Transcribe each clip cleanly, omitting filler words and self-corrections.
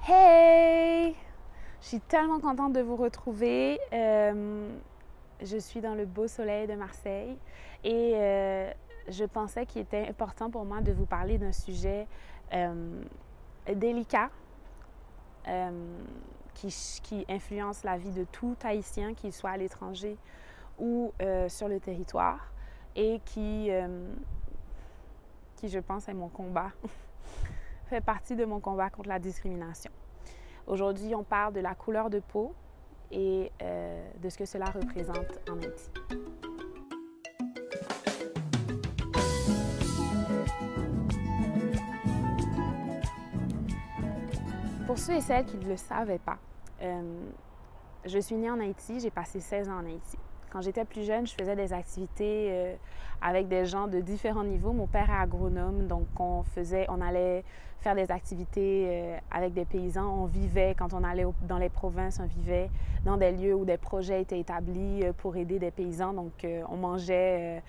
Hey! Je suis tellement contente de vous retrouver. Je suis dans le beau soleil de Marseille et je pensais qu'il était important pour moi de vous parler d'un sujet délicat qui influence la vie de tout Haïtien, qu'il soit à l'étranger ou sur le territoire, et qui je pense, est mon combat, fait partie de mon combat contre la discrimination. Aujourd'hui, on parle de la couleur de peau et de ce que cela représente en Haïti. Pour ceux et celles qui ne le savaient pas, je suis née en Haïti, j'ai passé 16 ans en Haïti. Quand j'étais plus jeune, je faisais des activités avec des gens de différents niveaux. Mon père est agronome, donc on allait faire des activités avec des paysans. On vivait, quand on allait dans les provinces, on vivait dans des lieux où des projets étaient établis pour aider des paysans. Donc on mangeait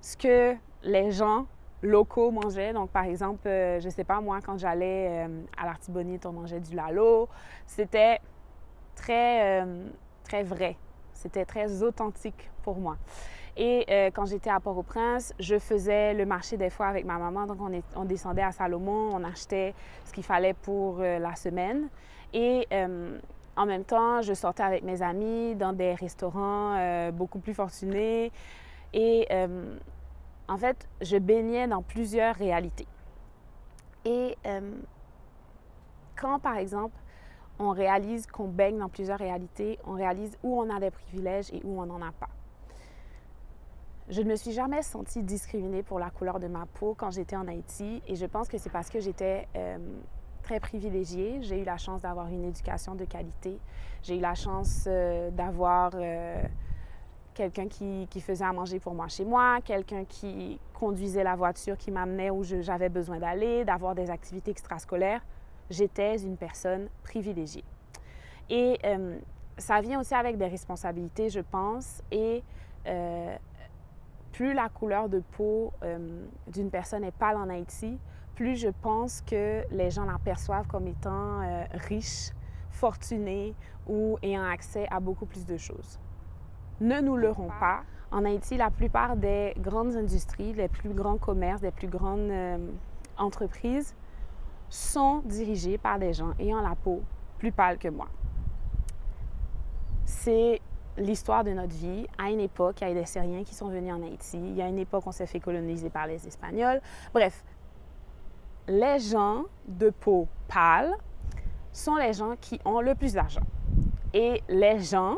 ce que les gens locaux mangeaient. Donc par exemple, je ne sais pas, moi, quand j'allais à l'Artibonite, on mangeait du lalo. C'était très vrai. C'était très authentique pour moi. Et quand j'étais à Port-au-Prince, je faisais le marché des fois avec ma maman. Donc, on descendait à Salomon, on achetait ce qu'il fallait pour la semaine. Et en même temps, je sortais avec mes amis dans des restaurants beaucoup plus fortunés. Et en fait, je baignais dans plusieurs réalités. Et quand, par exemple, on réalise qu'on baigne dans plusieurs réalités, on réalise où on a des privilèges et où on n'en a pas. Je ne me suis jamais sentie discriminée pour la couleur de ma peau quand j'étais en Haïti, et je pense que c'est parce que j'étais très privilégiée. J'ai eu la chance d'avoir une éducation de qualité. J'ai eu la chance d'avoir quelqu'un qui faisait à manger pour moi chez moi, quelqu'un qui conduisait la voiture qui m'amenait où j'avais besoin d'aller, d'avoir des activités extrascolaires. J'étais une personne privilégiée. Et ça vient aussi avec des responsabilités, je pense, et plus la couleur de peau d'une personne est pâle en Haïti, plus je pense que les gens la perçoivent comme étant riche, fortunée ou ayant accès à beaucoup plus de choses. Ne nous leurrons pas. En Haïti, la plupart des grandes industries, les plus grands commerces, les plus grandes entreprises sont dirigés par des gens ayant la peau plus pâle que moi. C'est l'histoire de notre vie. À une époque, il y a des Syriens qui sont venus en Haïti. Il y a une époque, on s'est fait coloniser par les Espagnols. Bref, les gens de peau pâle sont les gens qui ont le plus d'argent. Et les gens,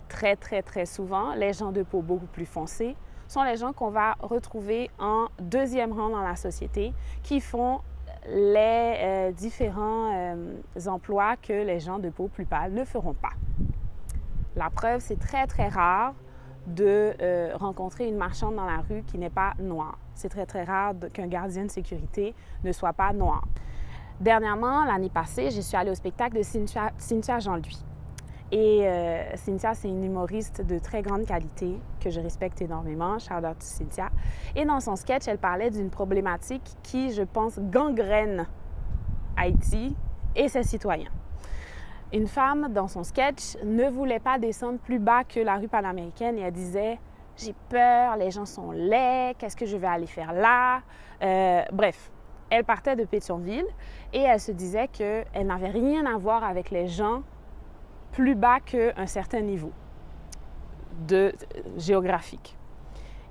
très souvent, les gens de peau beaucoup plus foncée, sont les gens qu'on va retrouver en deuxième rang dans la société, qui font les différents emplois que les gens de peau plus pâle ne feront pas. La preuve, c'est très rare de rencontrer une marchande dans la rue qui n'est pas noire. C'est très rare qu'un gardien de sécurité ne soit pas noir. Dernièrement, l'année passée, je suis allée au spectacle de Cynthia Jean-Louis. Et Cynthia, c'est une humoriste de très grande qualité que je respecte énormément. Shout out to Cynthia. Et dans son sketch, elle parlait d'une problématique qui, je pense, gangrène Haïti et ses citoyens. Une femme, dans son sketch, ne voulait pas descendre plus bas que la rue panaméricaine et elle disait « J'ai peur, les gens sont laids, qu'est-ce que je vais aller faire là? » Bref, elle partait de Pétionville et elle se disait qu'elle n'avait rien à voir avec les gens plus bas qu'un certain niveau géographique.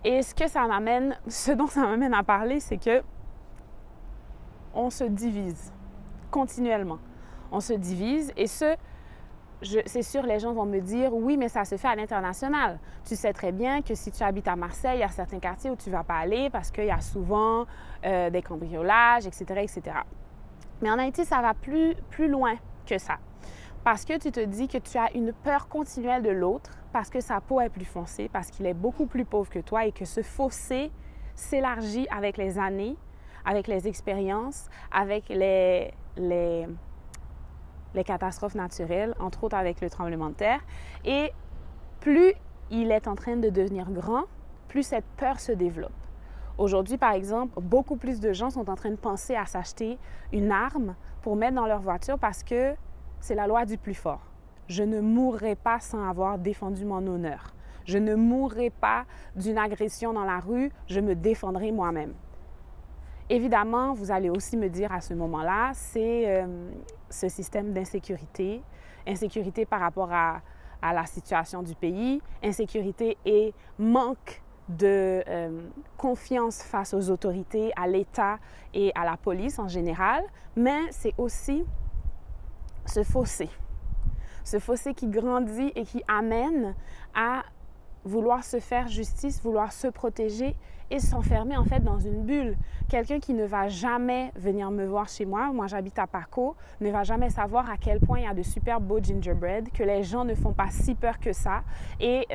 Et ce dont ça m'amène à parler, c'est que on se divise continuellement. On se divise et c'est sûr, les gens vont me dire « Oui, mais ça se fait à l'international. Tu sais très bien que si tu habites à Marseille, il y a certains quartiers où tu ne vas pas aller parce qu'il y a souvent des cambriolages, etc., etc. » Mais en Haïti, ça va plus loin que ça. Parce que tu te dis que tu as une peur continuelle de l'autre, parce que sa peau est plus foncée, parce qu'il est beaucoup plus pauvre que toi et que ce fossé s'élargit avec les années, avec les expériences, avec les catastrophes naturelles, entre autres avec le tremblement de terre. Et plus il est en train de devenir grand, plus cette peur se développe. Aujourd'hui, par exemple, beaucoup plus de gens sont en train de penser à s'acheter une arme pour mettre dans leur voiture parce que c'est la loi du plus fort. Je ne mourrai pas sans avoir défendu mon honneur. Je ne mourrai pas d'une agression dans la rue, je me défendrai moi-même. Évidemment, vous allez aussi me dire à ce moment-là, c'est ce système d'insécurité, insécurité par rapport à la situation du pays, insécurité et manque de confiance face aux autorités, à l'État et à la police en général, mais c'est aussi ce fossé qui grandit et qui amène à vouloir se faire justice, vouloir se protéger et s'enfermer en fait dans une bulle. Quelqu'un qui ne va jamais venir me voir chez moi, moi j'habite à Paco, ne va jamais savoir à quel point il y a de super beaux gingerbread, que les gens ne font pas si peur que ça et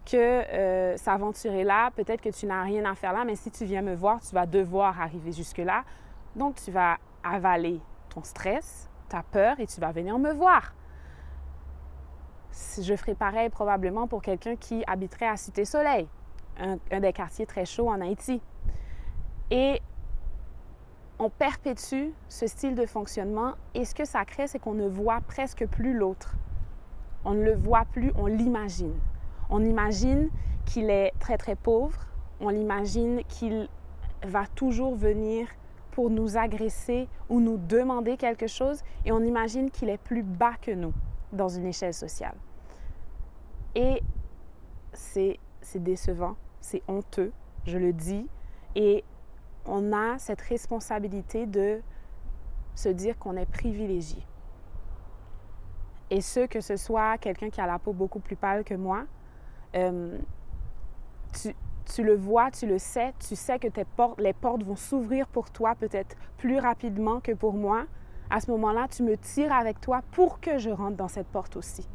que s'aventurer-là, peut-être que tu n'as rien à faire là, mais si tu viens me voir, tu vas devoir arriver jusque-là. Donc tu vas avaler ton stress, ta peur et tu vas venir me voir. Je ferai pareil probablement pour quelqu'un qui habiterait à Cité-Soleil, un des quartiers très chauds en Haïti. Et on perpétue ce style de fonctionnement et ce que ça crée, c'est qu'on ne voit presque plus l'autre. On ne le voit plus, on l'imagine. On imagine qu'il est très, très pauvre. On imagine qu'il va toujours venir pour nous agresser ou nous demander quelque chose et on imagine qu'il est plus bas que nous dans une échelle sociale. Et c'est décevant, c'est honteux, je le dis, et on a cette responsabilité de se dire qu'on est privilégié. Et que ce soit quelqu'un qui a la peau beaucoup plus pâle que moi, tu le vois, tu le sais, tu sais que les portes vont s'ouvrir pour toi peut-être plus rapidement que pour moi. À ce moment-là, tu me tires avec toi pour que je rentre dans cette porte aussi.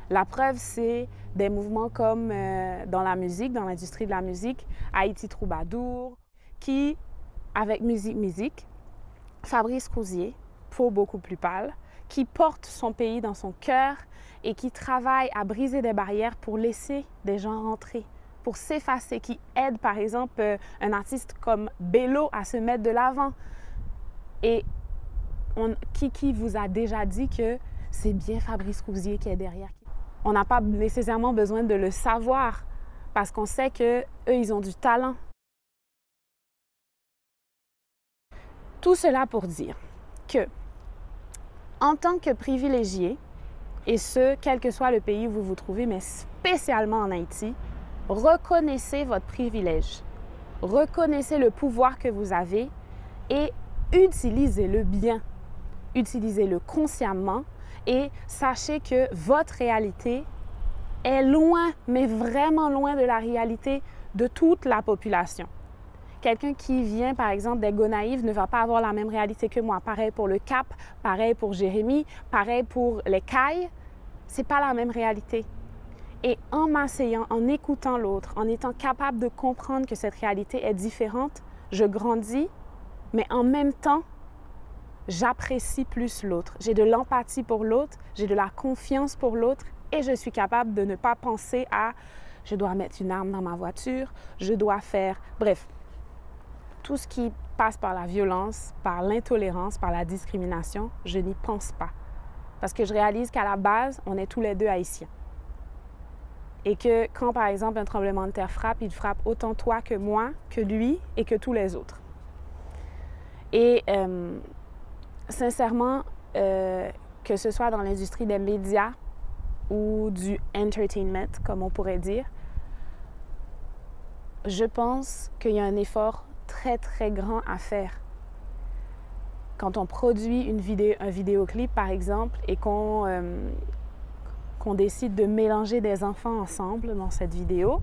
La preuve, c'est des mouvements comme dans la musique, dans l'industrie de la musique, Haïti Troubadour, qui, avec Musique, Fabrice Rousier, peau beaucoup plus pâle, qui porte son pays dans son cœur et qui travaille à briser des barrières pour laisser des gens rentrer, pour s'effacer, qui aide par exemple un artiste comme Bello à se mettre de l'avant. Et qui vous a déjà dit que c'est bien Fabrice Rousier qui est derrière? On n'a pas nécessairement besoin de le savoir parce qu'on sait qu'eux, ils ont du talent. Tout cela pour dire que, en tant que privilégié, et ce, quel que soit le pays où vous vous trouvez, mais spécialement en Haïti, reconnaissez votre privilège. Reconnaissez le pouvoir que vous avez et utilisez-le bien. Utilisez-le consciemment et sachez que votre réalité est loin, mais vraiment loin de la réalité de toute la population. Quelqu'un qui vient, par exemple, des Gonaïves ne va pas avoir la même réalité que moi. Pareil pour le Cap, pareil pour Jérémy, pareil pour les Cailles. C'est pas la même réalité. Et en m'asseyant, en écoutant l'autre, en étant capable de comprendre que cette réalité est différente, je grandis, mais en même temps, j'apprécie plus l'autre. J'ai de l'empathie pour l'autre, j'ai de la confiance pour l'autre et je suis capable de ne pas penser à « je dois mettre une arme dans ma voiture, je dois faire… » Bref, tout ce qui passe par la violence, par l'intolérance, par la discrimination, je n'y pense pas. Parce que je réalise qu'à la base, on est tous les deux haïtiens. Et que quand, par exemple, un tremblement de terre frappe, il frappe autant toi que moi, que lui et que tous les autres. Et sincèrement, que ce soit dans l'industrie des médias ou du entertainment, comme on pourrait dire, je pense qu'il y a un effort très, très grand à faire. Quand on produit un vidéoclip, par exemple, et qu'on décide de mélanger des enfants ensemble dans cette vidéo,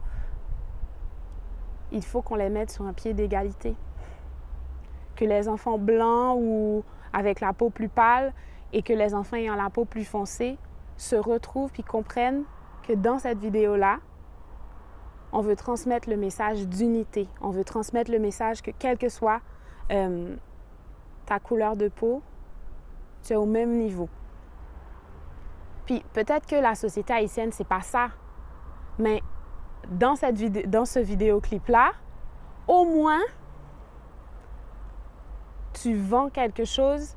il faut qu'on les mette sur un pied d'égalité. Que les enfants blancs ou avec la peau plus pâle et que les enfants ayant la peau plus foncée se retrouvent puis comprennent que dans cette vidéo-là, on veut transmettre le message d'unité. On veut transmettre le message que quelle que soit ta couleur de peau, tu es au même niveau. Puis peut-être que la société haïtienne, c'est pas ça. Mais dans ce vidéoclip-là, au moins, tu vends quelque chose,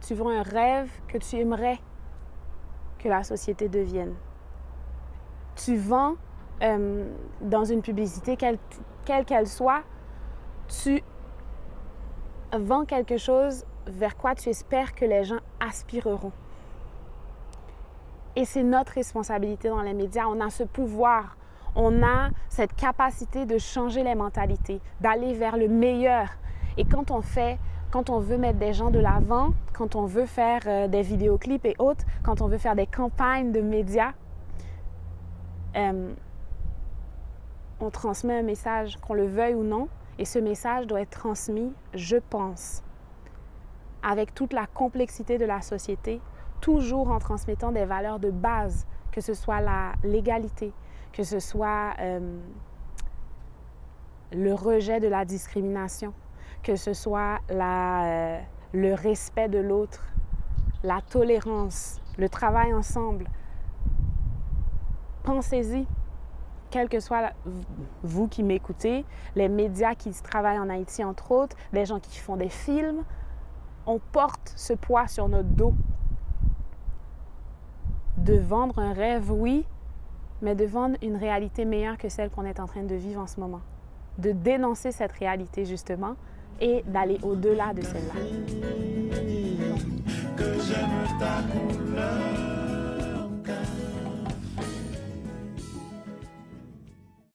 tu vends un rêve que tu aimerais que la société devienne. Tu vends dans une publicité, quelle qu'elle soit, tu vends quelque chose vers quoi tu espères que les gens aspireront. Et c'est notre responsabilité dans les médias. On a ce pouvoir, on a cette capacité de changer les mentalités, d'aller vers le meilleur. Et quand on veut mettre des gens de l'avant, quand on veut faire des vidéoclips et autres, quand on veut faire des campagnes de médias, on transmet un message, qu'on le veuille ou non, et ce message doit être transmis, je pense, avec toute la complexité de la société, toujours en transmettant des valeurs de base, que ce soit l'égalité, que ce soit le rejet de la discrimination, que ce soit le respect de l'autre, la tolérance, le travail ensemble. Pensez-y, quel que soit vous qui m'écoutez, les médias qui travaillent en Haïti, entre autres, les gens qui font des films, on porte ce poids sur notre dos. De vendre un rêve, oui, mais de vendre une réalité meilleure que celle qu'on est en train de vivre en ce moment. De dénoncer cette réalité, justement, et d'aller au-delà de celle-là. Que j'aime ta couleur.